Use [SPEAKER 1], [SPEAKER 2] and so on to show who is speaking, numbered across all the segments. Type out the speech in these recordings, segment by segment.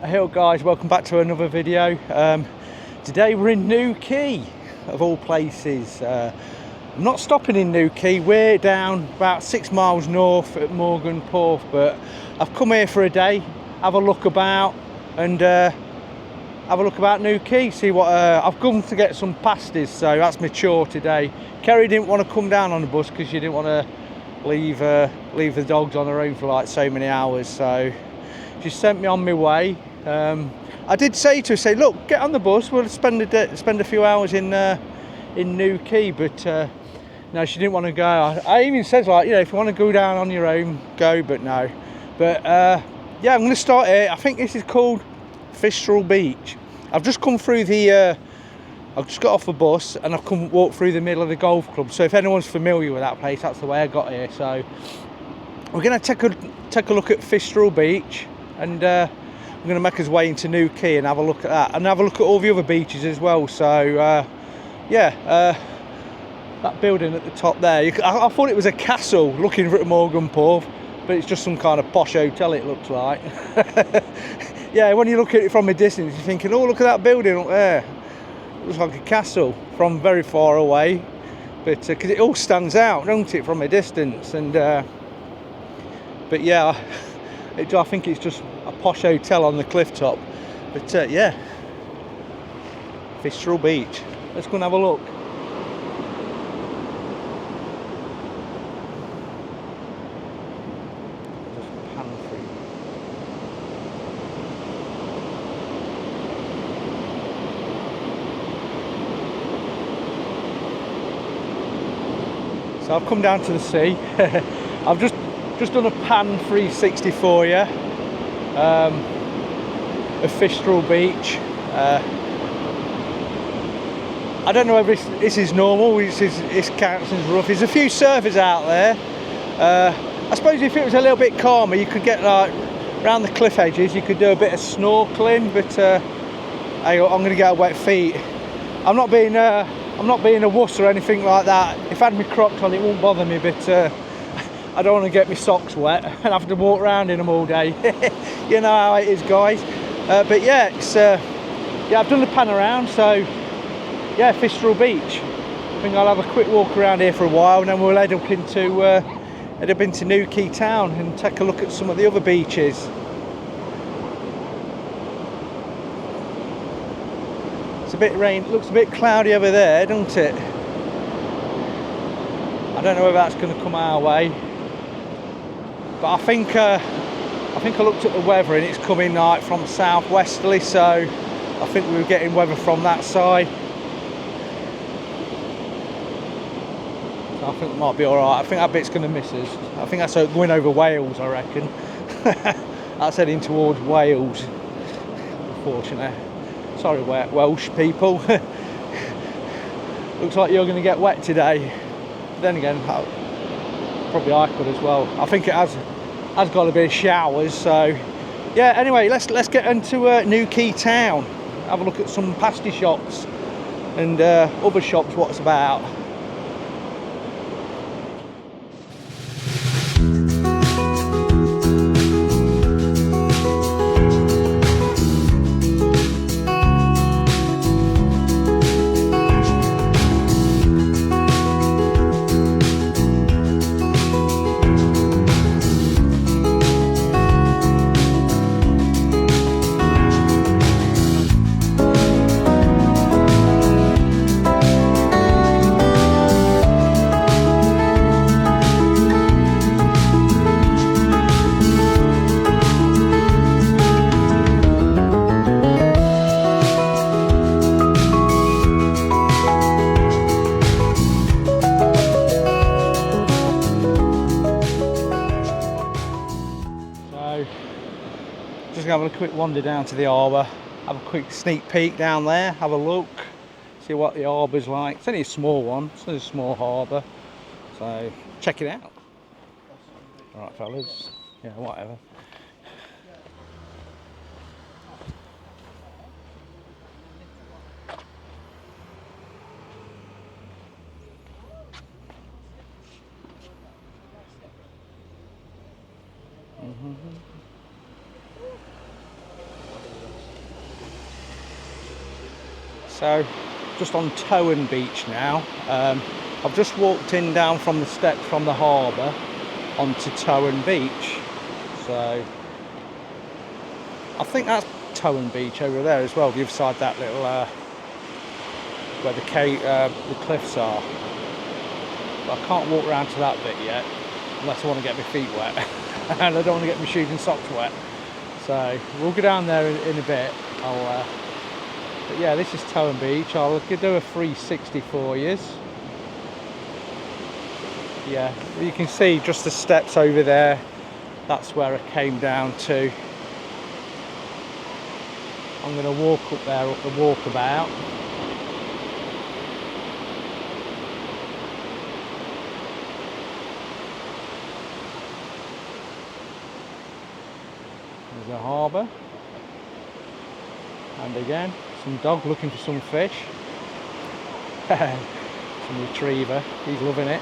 [SPEAKER 1] Hey guys, welcome back to another video. Today we're in Newquay, of all places. I'm not stopping in Newquay, we're down about 6 miles north at Morgan Porth, but I've come here for a day, have a look about and have a look about Newquay, see what I've come to get some pasties, so that's my chore today. Kerry didn't want to come down on the bus because she didn't want to leave the dogs on their own for like so many hours, so she sent me on my way. I did say to her, look, get on the bus, we'll spend a few hours in Newquay, but no, she didn't want to go. I even said, like, you know, if you want to go down on your own, go, but no. But yeah, I'm going to start here. I think this is called Fistral Beach. I've just come through I've just got off the bus and I've walked through the middle of the golf club, so if anyone's familiar with that place, that's the way I got here. So we're going to take a look at Fistral Beach, and we're going to make us way into Newquay and have a look at that, and have a look at all the other beaches as well. So yeah, that building at the top there, I thought it was a castle looking at Morgan Porth, but it's just some kind of posh hotel, it looks like. Yeah, when you look at it from a distance, you're thinking, oh, look at that building up there, it looks like a castle from very far away, but because it all stands out, don't it, from a distance. And but yeah, I think it's just a posh hotel on the cliff top. But yeah, Fistral Beach, let's go and have a look. Just pan through. So I've come down to the sea. I've just done a pan 360 for you of Fistral Beach. I don't know whether this is normal, this counts as rough. There's a few surfers out there. I suppose if it was a little bit calmer, you could get like around the cliff edges, you could do a bit of snorkeling, but I'm going to get wet feet. I'm not being a wuss or anything like that. If I had my Crocs on, it won't bother me, but I don't want to get my socks wet and have to walk around in them all day. You know how it is, guys. But yeah, yeah, I've done the pan around, so yeah, Fistral Beach. I think I'll have a quick walk around here for a while, and then we'll head up into Newquay town and take a look at some of the other beaches. It's a bit looks a bit cloudy over there, don't it? I don't know whether that's going to come our way, but I think I looked at the weather and it's coming like from southwesterly, so I think we were getting weather from that side. So I think it might be alright. I think that bit's going to miss us. I think that's going over Wales, I reckon. That's heading towards Wales, unfortunately. Sorry, Welsh people. Looks like you're going to get wet today. But then again, probably I could as well. I think it has got to be showers. So yeah. Anyway, let's get into Newquay town. Have a look at some pasty shops and other shops. What's about. Just having a quick wander down to the harbour, have a quick sneak peek down there, have a look, see what the harbour's like. It's only a small one, it's only a small harbour, so check it out. Alright fellas, yeah, whatever. So just on Towan Beach now. I've just walked in down from the steps from the harbour onto Towan Beach. So I think that's Towan Beach over there as well, the other side, that little where the cliffs are. But I can't walk around to that bit yet unless I want to get my feet wet and I don't want to get my shoes and socks wet. So we'll go down there in a bit. But yeah, this is Towan Beach. I'll do a 360 for you. Yeah, you can see just the steps over there. That's where I came down to. I'm going to walk up there, up the Walkabout. There's a harbour. And again, some dog looking for some fish. Some retriever, he's loving it.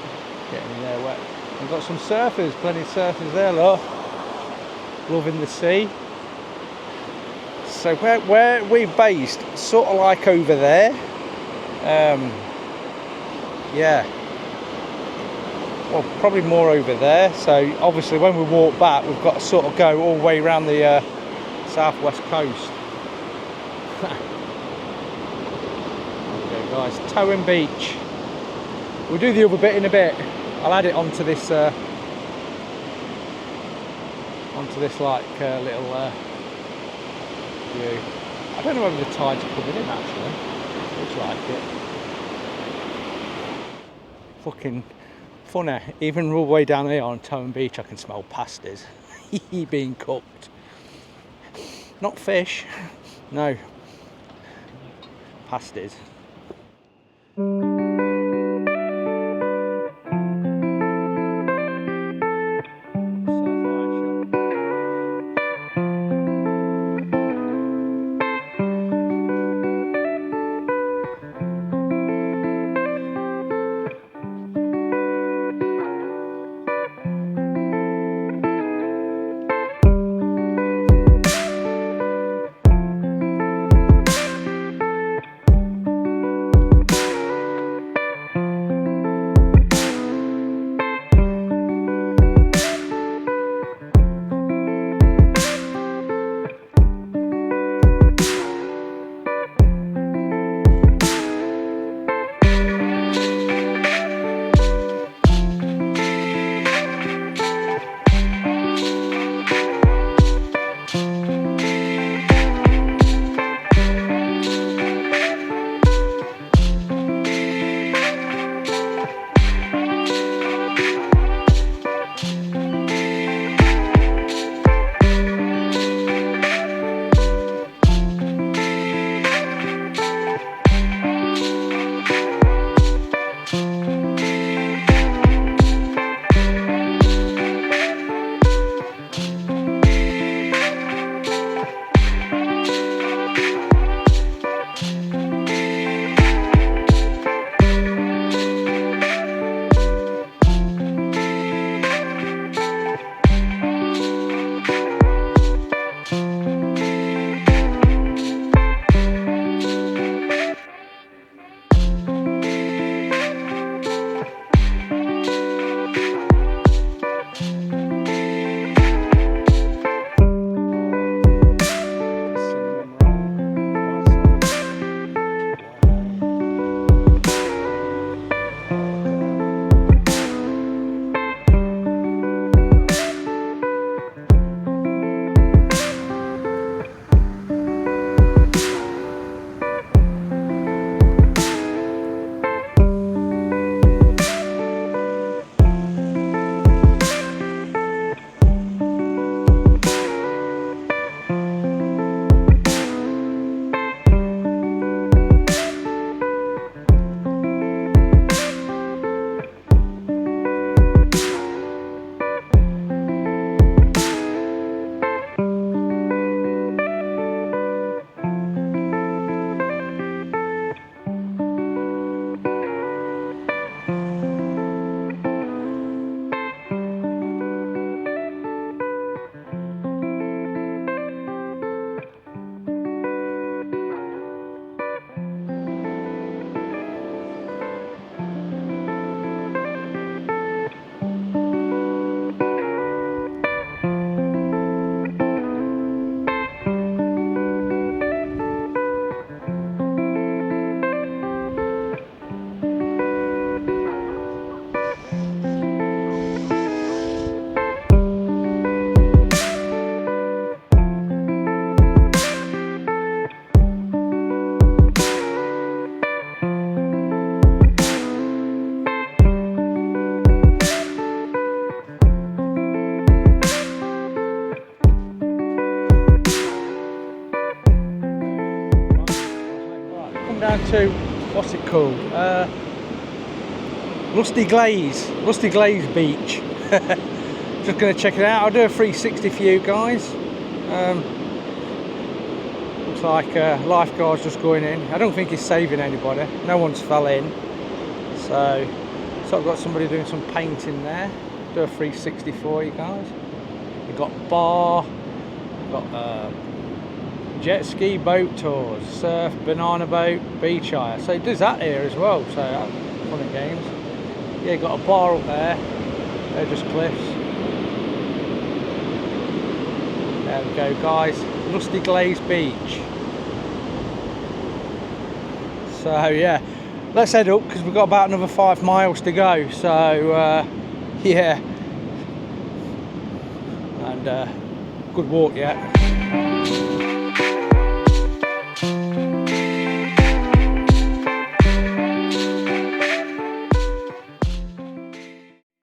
[SPEAKER 1] Getting in there wet. We've got some surfers, plenty of surfers there, look. Loving the sea. So where we're based, sort of like over there. Yeah. Well, probably more over there. So obviously when we walk back, we've got to sort of go all the way around the southwest coast. Okay guys, Towan Beach. We'll do the other bit in a bit. I'll add it onto this like little view. I don't know whether the tide's coming in actually. Looks like it. Fucking funny. Even all the way down here on Towan Beach I can smell pasties being cooked. Not fish, no. Pasties. to, what's it called? Lusty Glaze Beach. Just going to check it out. I'll do a 360 for you guys. Looks like lifeguard's just going in. I don't think he's saving anybody. No one's fell in. So I've got somebody doing some painting there. Do a 360 for you guys. We've got bar, we've got jet ski boat tours, surf, banana boat, beach hire. So it does that here as well. So that's fun and games. Yeah, you've got a bar up there. They're just cliffs. There we go, guys. Lusty Glaze Beach. So yeah, let's head up because we've got about another 5 miles to go. So yeah, and good walk yet.